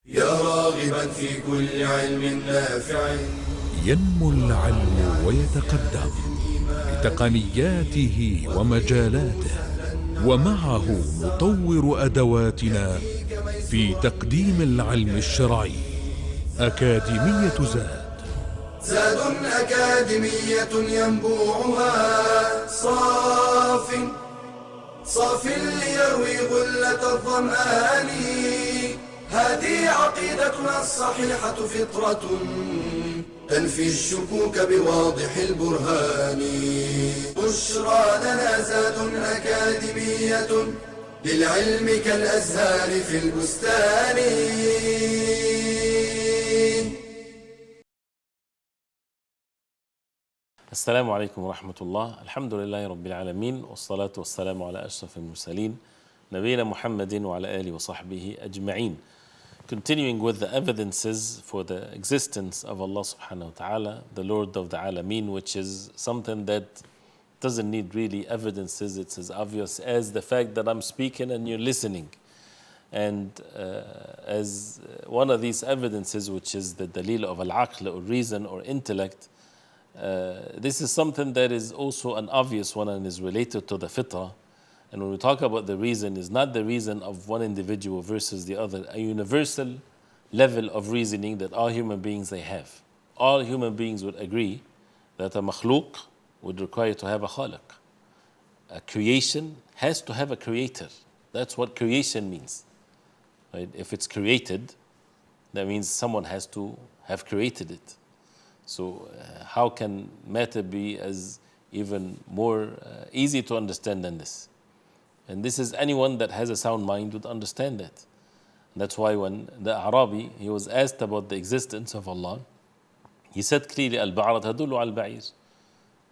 يا راغبا في كل علم نافع. ينمو العلم ويتقدم بتقنياته ومجالاته، ومعه نطور أدواتنا في تقديم العلم الشرعي. أكاديمية زاد أكاديمية ينبوعها صاف ليروي غلة الظمآن. هذه عقيدتنا الصحيحة فطرة تنفي الشكوك بواضح البرهان. بشرى لنا زاد أكاديمية للعلم كالأزهار في البستان. السلام عليكم ورحمة الله. الحمد لله رب العالمين، والصلاة والسلام على أشرف المرسلين نبينا محمد وعلى آله وصحبه أجمعين. Continuing with the evidences for the existence of Allah subhanahu wa ta'ala, the Lord of the Alameen, which is something that doesn't need really evidences. It's as obvious as the fact that I'm speaking and you're listening. And as one of these evidences, which is the dalil of al-aql, or reason or intellect, this is something that is also an obvious one and is related to the fitrah. And when we talk about the reason, is not the reason of one individual versus the other, a universal level of reasoning that all human beings they have. All human beings would agree that a makhluk would require to have a khaliq. A creation has to have a creator. That's what creation means. Right? If it's created, that means someone has to have created it. So how can matter be as even more easy to understand than this? And this is anyone that has a sound mind would understand that. And that's why when the Arabi, he was asked about the existence of Allah, he said clearly, Al-Ba'ra tadullu al-Ba'ir.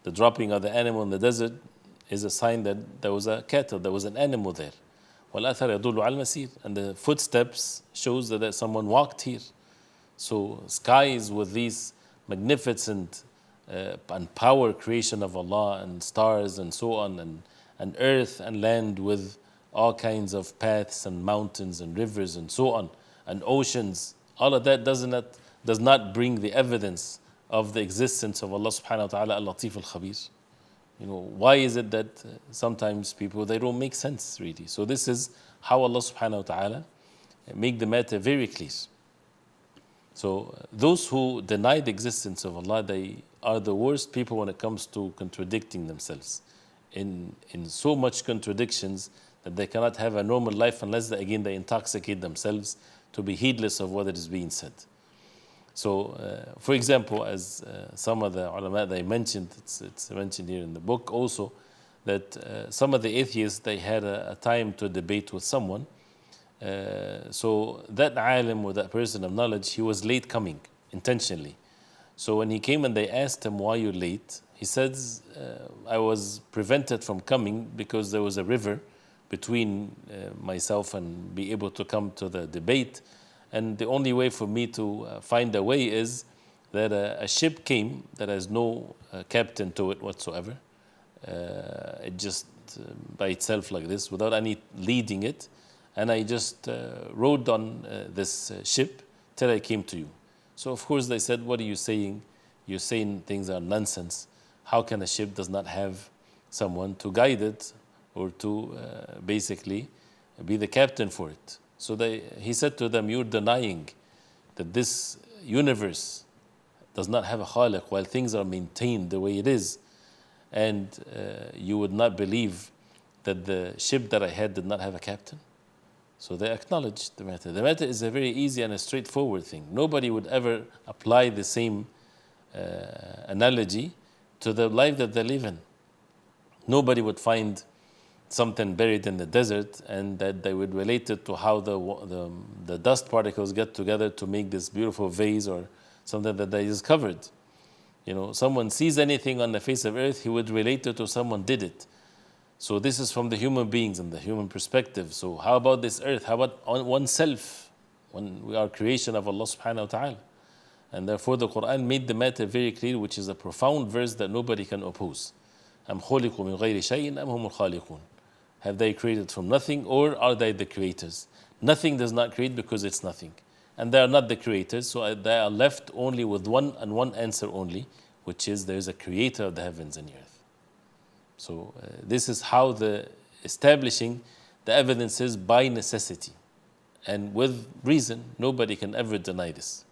The dropping of the animal in the desert is a sign that there was a cattle, there was an animal there. Wal-Athar yadullu al-Masir. And the footsteps shows that someone walked here. So skies with these magnificent and power creation of Allah, and stars and so on, and earth and land with all kinds of paths and mountains and rivers and so on, and oceans, all of that does not bring the evidence of the existence of Allah subhanahu wa ta'ala al-Latif al-Khabir. You know, why is it that sometimes people, they don't make sense really? So this is how Allah subhanahu wa ta'ala make the matter very clear. So those who deny the existence of Allah, they are the worst people when it comes to contradicting themselves. In so much contradictions that they cannot have a normal life unless they intoxicate themselves to be heedless of what is being said. So, for example, as some of the ulama they mentioned, it's mentioned here in the book also, that some of the atheists, they had a time to debate with someone. So that alim or that person of knowledge, he was late coming intentionally. So when he came and they asked him, why you're late? He says, I was prevented from coming because there was a river between myself and be able to come to the debate. And the only way for me to find a way is that a ship came that has no captain to it whatsoever. It just by itself like this, without any leading it. And I just rode on this ship till I came to you. So of course they said, what are you saying? You're saying things are nonsense. How can a ship does not have someone to guide it or to basically be the captain for it? So he said to them, you're denying that this universe does not have a khaliq while things are maintained the way it is. And you would not believe that the ship that I had did not have a captain. So they acknowledged the matter. The matter is a very easy and a straightforward thing. Nobody would ever apply the same analogy to the life that they live in. Nobody would find something buried in the desert and that they would relate it to how the dust particles get together to make this beautiful vase or something that they discovered. You know, someone sees anything on the face of earth, he would relate it to someone did it. So this is from the human beings and the human perspective. So how about this earth? How about on oneself? When we are creation of Allah subhanahu wa ta'ala. And therefore the Quran made the matter very clear, which is a profound verse that nobody can oppose. أَمْ خُلِقُوا مِنْ غَيْرِ شَيْءٍ أَمْ هُمُ الْخَالِقُونَ. Have they created from nothing, or are they the creators? Nothing does not create because it's nothing. and they are not the creators, so they are left only with one answer only, which is there is a creator of the heavens and the earth. So this is how the establishing the evidences by necessity, and with reason. Nobody can ever deny this.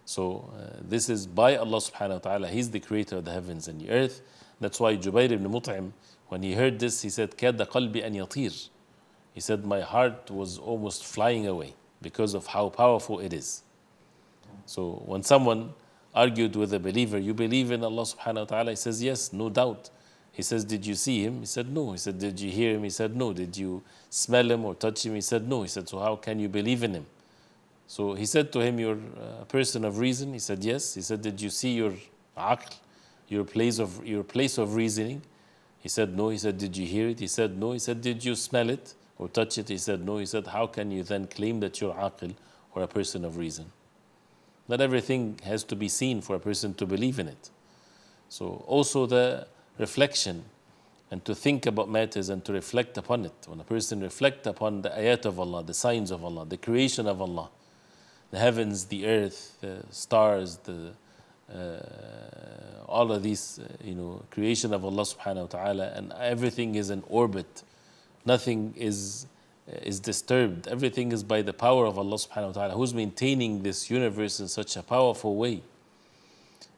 So this is by Allah subhanahu wa ta'ala. He's the creator of the heavens and the earth. That's why Jubair ibn Mut'im, when he heard this, he said, كَادَ قَلْبِ أَنْ يَطِيرُ. He said, my heart was almost flying away because of how powerful it is. So when someone argued with a believer, you believe in Allah subhanahu wa ta'ala? He says, yes, no doubt. He says, did you see him? He said, no. He said, did you hear him? He said, no. Did you smell him or touch him? He said, no. He said, so how can you believe in him? So he said to him, you're a person of reason? He said, yes. He said, did you see your aql, your place of reasoning? He said, no. He said, did you hear it? He said, no. He said, did you smell it or touch it? He said, no. He said, how can you then claim that you're aql or a person of reason? Not everything has to be seen for a person to believe in it. So also the reflection and to think about matters and to reflect upon it. When a person reflects upon the ayat of Allah, the signs of Allah, the creation of Allah, the heavens, the earth, the stars, all of these, creation of Allah subhanahu wa ta'ala, and everything is in orbit. Nothing is disturbed. Everything is by the power of Allah subhanahu wa ta'ala, who's maintaining this universe in such a powerful way.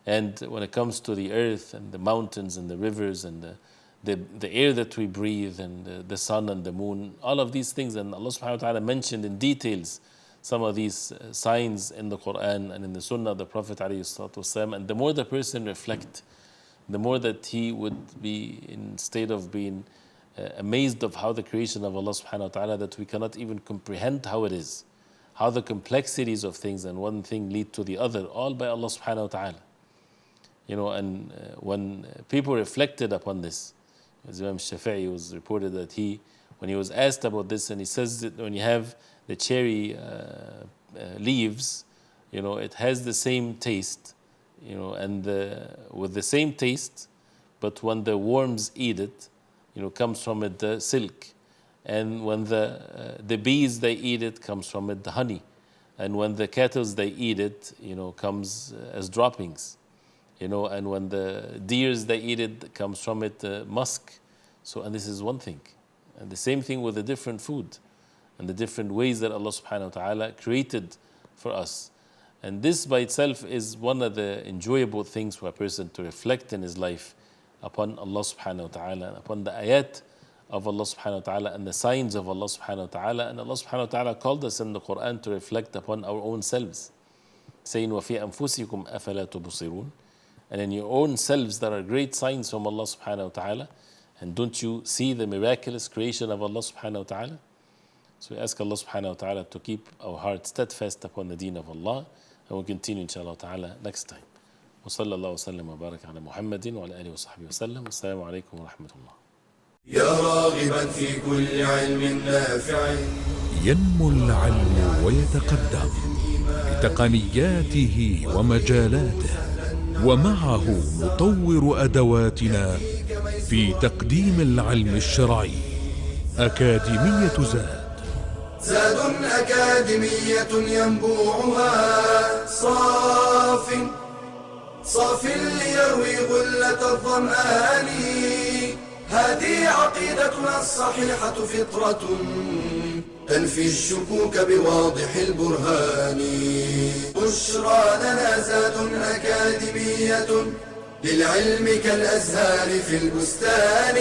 And when it comes to the earth and the mountains and the rivers and the air that we breathe and the sun and the moon, all of these things, and Allah subhanahu wa ta'ala mentioned in details some of these signs in the Quran and in the Sunnah of the Prophet ﷺ. And the more the person reflect, the more that he would be in state of being amazed of how the creation of Allah subhanahu wa ta'ala, that we cannot even comprehend how it is, how the complexities of things and one thing lead to the other, all by Allah subhanahu wa ta'ala. And when people reflected upon this, as Imam Shafi'i was reported that when he was asked about this, and he says that when you have the cherry leaves, it has the same taste, and with the same taste, but when the worms eat it, comes from it the silk, and when the bees they eat it, comes from it the honey, and when the cattle they eat it, comes as droppings. And when the deers they eat it, comes from it musk. So, and this is one thing. And the same thing with the different food and the different ways that Allah subhanahu wa ta'ala created for us. And this by itself is one of the enjoyable things for a person to reflect in his life upon Allah subhanahu wa ta'ala, upon the ayat of Allah subhanahu wa ta'ala and the signs of Allah subhanahu wa ta'ala. And Allah subhanahu wa ta'ala called us in the Quran to reflect upon our own selves, saying, وَفِي أَنفُسِكُمْ أَفَلَا تُبْصِرُونَ. And in your own selves there are great signs from Allah subhanahu wa ta'ala. And don't you see the miraculous creation of Allah subhanahu wa ta'ala? So we ask Allah subhanahu wa ta'ala to keep our hearts steadfast upon the deen of Allah. And we'll continue inshallah ta'ala next time. وصلى الله وسلم وبارك على محمد وعلى آله وصحبه وسلم. والسلام عليكم ورحمة الله. يا راغبا في كل علم نافع. ينمو العلم ويتقدم بتقنياته ومجالاته، ومعه نطور أدواتنا في تقديم العلم الشرعي. أكاديمية زاد أكاديمية ينبوعها صاف ليروي غلة الظمآن. هذه عقيدتنا الصحيحة فطرة تنفي الشكوك بواضح البرهان. بشرى لنا زاد أكاديمية للعلم كالأزهار في البستان.